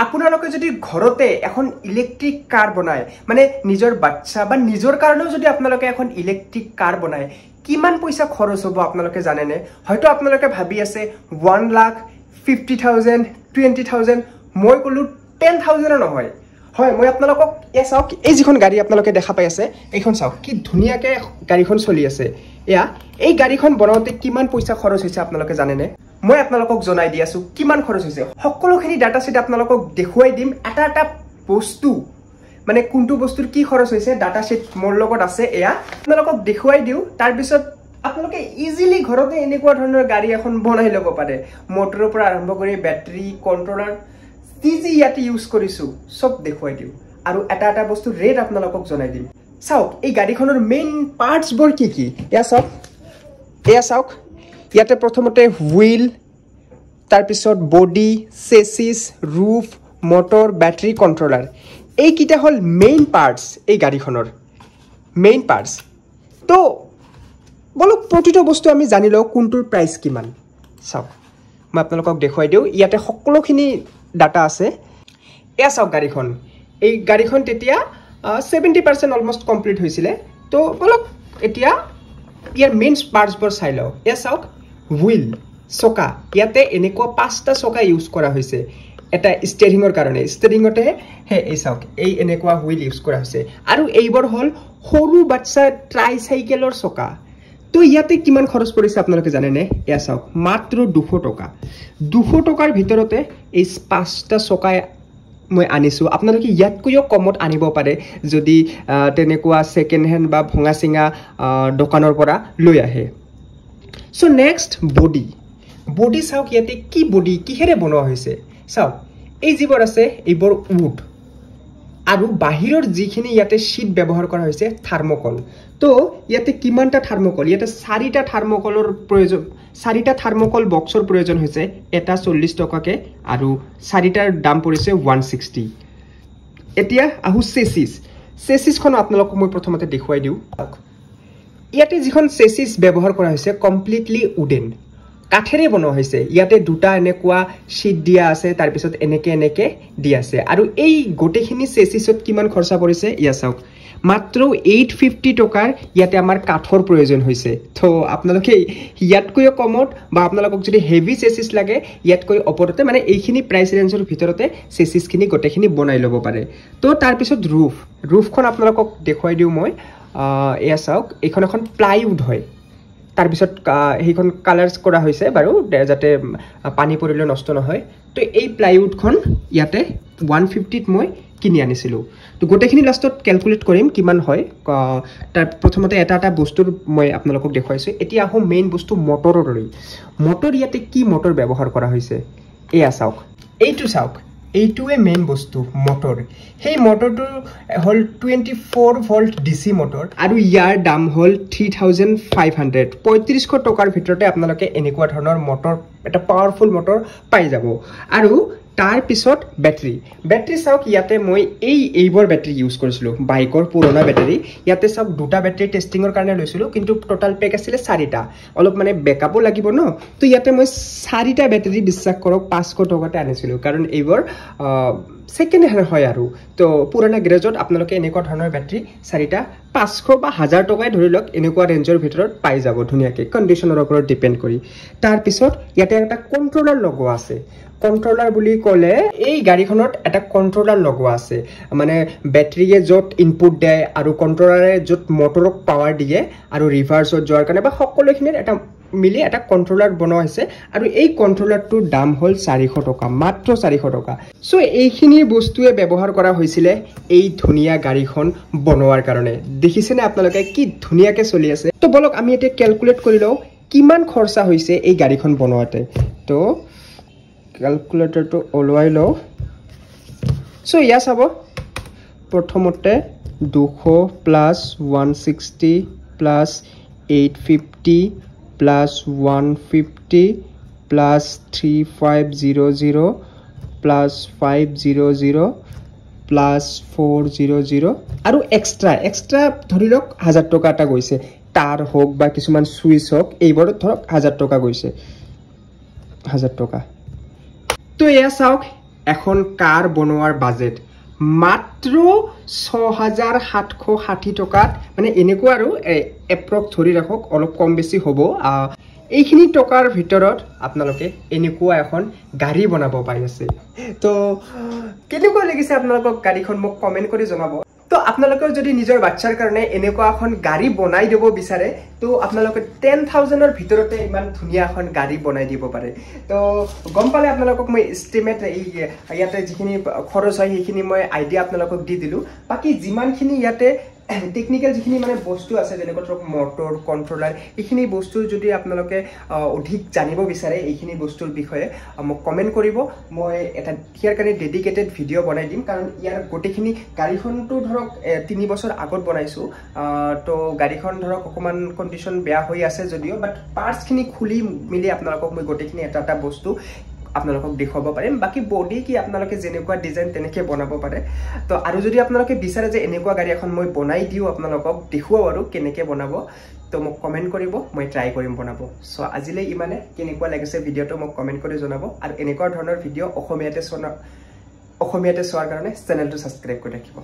আপোনালোকে যদি ঘৰতে এখন ইলেক্ট্ৰিক কাৰ বনায় মানে নিজৰ বাচ্চা বা নিজৰ কাৰণেও যদি আপোনালোকে এখন ইলেক্ট্ৰিক কাৰ বনায় কিমান পইচা খৰচ হ'ব আপোনালোকে জানেনে হয়তো আপোনালোকে ভাবি আছে 1,50,000 20,000 মই কলো 10,000 নহয় হয় মই আপোনালোকক চাওক এই যিখন গাড়ী আপোনালোকে দেখা পাই আছে এইখন চাওক কি ধুনীয়াকৈ গাড়ীখন চলি আছে এয়া এই গাড়ীখন বনাওঁতে কিমান পইচা খৰচ হৈছে আপোনালোকে জানেনে মই আপোনালোকক জনাই দি আছো কিমান খৰচ হৈছে সকলোখিনি ডাটা সেট আপোনালোকক দেখুৱাই দিম এটা এটা বস্তু মানে কোনটো বস্তুৰ কি খৰচ হৈছে ডাটা সেট মোৰ লগত আছে এয়া আপোনালোকক দেখুৱাই দিও তাৰ পিছত আপোনালোকে ইজিলি ঘৰতে এনেকুৱা ধৰণৰ গাড়ী এখন বনাই ল'ব পাৰে মটৰৰ পৰা আৰম্ভ কৰি বেটাৰী কন্ট্ৰোলাৰ যি ইয়াতে ইউজ কৰিছো সব দেখুৱাই দিও আৰু এটা এটা বস্তু ৰেট আপোনালোকক জনাই দিম চাওক এই গাড়ীখনৰ মেইন পাৰ্টস বোৰ কি কি এয়া চাওক ইয়াতে প্ৰথমতে হুইল তাৰ পিছত বডি চেচিস ৰুফ মোটৰ ব্যাটাৰী কন্ট্ৰোলাৰ এই কিটা হল মেইন পাৰ্টস এই গাড়ীখনৰ মেইন পাৰ্টস তো বলক প্ৰতিটো বস্তু আমি জানি লও কোনটোৰ প্ৰাইস কিমান চাওক মই আপোনালোকক দেখুৱাই দিও ইয়াতে সকলোখিনি ডাটা আছে এয়া চাওক গাড়ীখন এই গাড়ীখন তেতিয়া 70% অলমোস্ট কমপ্লিট হৈছিল তো বলক এতিয়া ইয়াৰ মেইন পাৰ্টস বোৰ চাই লও এয়া চাওক হুইল চকা ইয়াতে এনেকুৱা পাঁচটা চকা ইউজ কৰা হৈছে এটা স্টিয়াৰিংৰ কাৰণে স্টিয়াৰিংতে এই চাওক এই এনেকুৱা হুইল ইউজ কৰা হৈছে আৰু এইবোৰ হল সৰু বাচ্চা ট্ৰাইসাইকেলৰ চকা তো ইয়াতে কিমান খৰচ পৰিছে আপোনালোকে জানেনে এয়া চাওক মাত্ৰ 200 টকা 200 টকাৰ ভিতৰতে এই পাঁচটা চকা মই আনিছো আপোনালোকে ইয়াতকৈও কমত আনিব পাৰে যদি তেনেকুৱা সেকেন্ড হ্যান্ড বা ভঙা সিঙা দোকানৰ পৰা লৈ আহে সো নেক্সট বডি চাওক ইয়াতে কি বডি কিহেৰে বনোৱা হৈছে চাওক এই যিবোৰ আছে এইবোৰ উড আৰু বাহিৰৰ যিখিনি ইয়াতে শীট ব্যৱহাৰ কৰা হৈছে থাৰ্মোকল তো ইয়াতে কিমানটা থাৰ্মোকল ইয়াতে 4টা থাৰ্মোকলৰ প্ৰয়োজন 4টা থাৰ্মোকল বক্সৰ প্ৰয়োজন হৈছে এটা 40 টকাকে আৰু 4টাৰ দাম পৰিছে 160 এতিয়া আহু চেচিসখন আপোনালোকক মই প্ৰথমতে দেখুৱাই দিও ইয়াতে যিখন চেচিস ব্যৱহাৰ কৰা হৈছে কমপ্লিটলি উডেন কাঠেৰে বনোৱা হৈছে ইয়াতে দুটা এনেকুৱা শীট দিয়া আছে তাৰ পিছত এনেকে দি আছে আৰু এই গোটেখিনি চেচিসত কিমান খৰচা পৰিছে ইয়া চাওক মাত্ৰ 850 টকাৰ ইয়াতে আমাৰ কাঠৰ প্ৰয়োজন হৈছে তো আপোনালোকে ইয়াতকৈও কমত বা আপোনালোকক যদি হেভি চেচিস লাগে ইয়াতকৈ ওপৰতে মানে এইখিনি প্ৰাইস ৰেঞ্জৰ ভিতৰতে চেচিসখিনি গোটেখিনি বনাই ল'ব পাৰে তো তাৰ পিছত ৰুফখন আপোনালোকক দেখুৱাই দিও মই এয়া চাওক এইখন এখন প্লাইউড হয় তাৰ পিছত এইখন কালাৰস কৰা হৈছে বাৰু যাতে পানী পৰিলে নষ্ট নহয় তো এই প্লাইউডখন ইয়াতে 150 ত মই কিনি আনিছিলো তো গোটেখিনি লাষ্টত ক্যালকুলেট কৰিম কিমান হয় তাৰ প্ৰথমতে এটা বস্তুৰ মই আপোনালোকক দেখুৱাইছো এতিয়া আহো মেইন বস্তু মটৰৰ ইয়াতে কি মটৰ ব্যৱহাৰ কৰা হৈছে এয়া চাওক এইটোৱে মেইন বস্তু মটৰ সেই মটৰটো হল 24 ভোল্ট ডিসি মটৰ আৰু ইয়াৰ দাম হল 3500 3500 টকাৰ ভিতৰতে আপোনালোকে এনেকুৱা ধৰণৰ মটৰ এটা পাৱাৰফুল মটৰ পাই যাব আৰু তাৰ পিছত ব্যাটাৰী চাওক ইয়াতে মই এইবোৰ ব্যাটাৰী ইউজ কৰিছিলো বাইকৰ পুৰণা ব্যাটাৰী ইয়াতে চাওক দুটা ব্যাটাৰী টেষ্টিংৰ কাৰণে লৈছিলো কিন্তু টোটাল পেক আছিল 4টা অলপ মানে বেকআপও লাগিব ন তো ইয়াতে মই 4টা ব্যাটাৰী বিশ্বাস কৰক 500 টকাতে আনিছিলো কাৰণ এইবোৰ সেকেন্ড হ্যান্ড হয় আৰু তো পুৰণা গ্যাৰেজত আপোনালোকে এনেকুৱা ধৰণৰ ব্যাটাৰী 4টা 500 বা 1000 টকাই ধৰি লওক এনেকুৱা ৰেঞ্জৰ ভিতৰত পাই যাব ধুনিয়াকৈ কন্ডিশনৰ ওপৰত ডিপেন্ড কৰি তাৰ পিছত ইয়াতে এটা কন্ট্ৰোলাৰ লগোৱা আছে কন্ট্ৰোলাৰ বুলি ক'লে এই গাড়ীখনত এটা কন্ট্ৰোলাৰ লগোৱা আছে মানে ব্যাটাৰীয়ে যত ইনপুট দিয়ে আৰু কন্ট্ৰোলাৰে যত মটৰক পাৱাৰ দিয়ে আৰু ৰিভাৰ্সত যোৱাৰ কাৰণে বা সকলোখিনিৰ এটা মিলি এটা কন্ট্ৰোলাৰ বনোৱা হৈছে আৰু এই কন্ট্ৰোলাৰটোৰ দাম হল 400 টকা মাত্ৰ 400 টকা সো এইখিনি বস্তুৱে ব্যৱহাৰ কৰা হৈছিল এই ধুনিয়া গাড়ীখন বনোৱাৰ কাৰণে দেখিছেনে আপোনালোকে কি ধুনিয়াকৈ চলি আছে তো বলক আমি এটা ক্যালকুলেট কৰি লও কিমান খৰচা হৈছে এই গাড়ীখন বনোৱাতে তো ক্যালকুলেটৰটো ওলাই লও সো ইয়া চাব প্ৰথমতে 200 plus 160 plus 850 plus 150 plus 3500 plus 500 plus 400 আৰু এক্সট্ৰা ধৰি লওক 1000 টকা এটা গৈছে তাৰ হোক বা কিছুমান সুইচ হোক এইবোৰ ধৰক 1000 টকা গৈছে 1000 টকা তো এয়া চাওক এখন কাৰ বনোৱাৰ বাজেট মাত্ৰ ৬৭৬০ টকাত মানে এনেকুৱা আৰু এপ্ৰক্স ধৰি ৰাখক অলপ কম বেছি হ'ব এইখিনি টকাৰ ভিতৰত আপোনালোকে এনেকুৱা এখন গাড়ী বনাব পাই আছে তো কেনেকুৱা লাগিছে আপোনালোকক গাড়ীখন মোক কমেন্ট কৰি জনাব তো আপোনালোকৰ যদি নিজৰ বাচ্চাৰ কাৰণে এনেকুৱা এখন গাড়ী বনাই দিব বিচাৰে তো আপোনালোকে 10,000 ৰ ভিতৰতে ইমান ধুনীয়া এখন গাড়ী বনাই দিব পাৰে তো গম পালে আপোনালোকক মই এস্টিমেট ইয়াতে যিখিনি খৰচ হয় সেইখিনি মই আইডিয়া আপোনালোকক দি দিলো বাকি যিমানখিনি ইয়াতে টেকনিক্যাল যিখিনি মানে বস্তু আছে যেনেকৈ ধৰক মটৰ কন্ট্ৰোলাৰ এইখিনি বস্তু যদি আপোনালোকে অধিক জানিব বিচাৰে এইখিনি বস্তুৰ বিষয়ে মোক কমেন্ট কৰিব মই এটা ইয়াৰ কাৰণে ডেডিকেটেড ভিডিও বনাই দিম কাৰণ ইয়াৰ গোটেইখিনি গাড়ীখনটো ধৰক 3 বছৰ আগত বনাইছো তো গাড়ীখন ধৰক অকমান কন্ডিশন বেয়া হৈ আছে যদিও বাট পাৰ্টস খিনি খুলি মিলি আপোনালোকক মই গোটেইখিনি এটা বস্তু আপোনালোকক দেখাব পাৰিম বাকি বডি কি আপোনালোকে যেনেকুৱা ডিজাইন তেনেকৈ বনাব পাৰে তো আৰু যদি আপোনালোকে বিচাৰে যে এনেকুৱা গাড়ী এখন মই বনাই দিও আপোনালোকক দেখুৱাও আৰু কেনেকৈ বনাব তো মোক কমেন্ট কৰিব মই ট্ৰাই কৰিম বনাব সো আজিলৈ ইমানে কেনেকুৱা লাগিছে ভিডিওটো মোক কমেন্ট কৰি জনাব আৰু এনেকুৱা ধৰণৰ ভিডিও অসমীয়াতে চোৱাৰ কাৰণে চেনেলটো সাবস্ক্ৰাইব কৰি ৰাখিব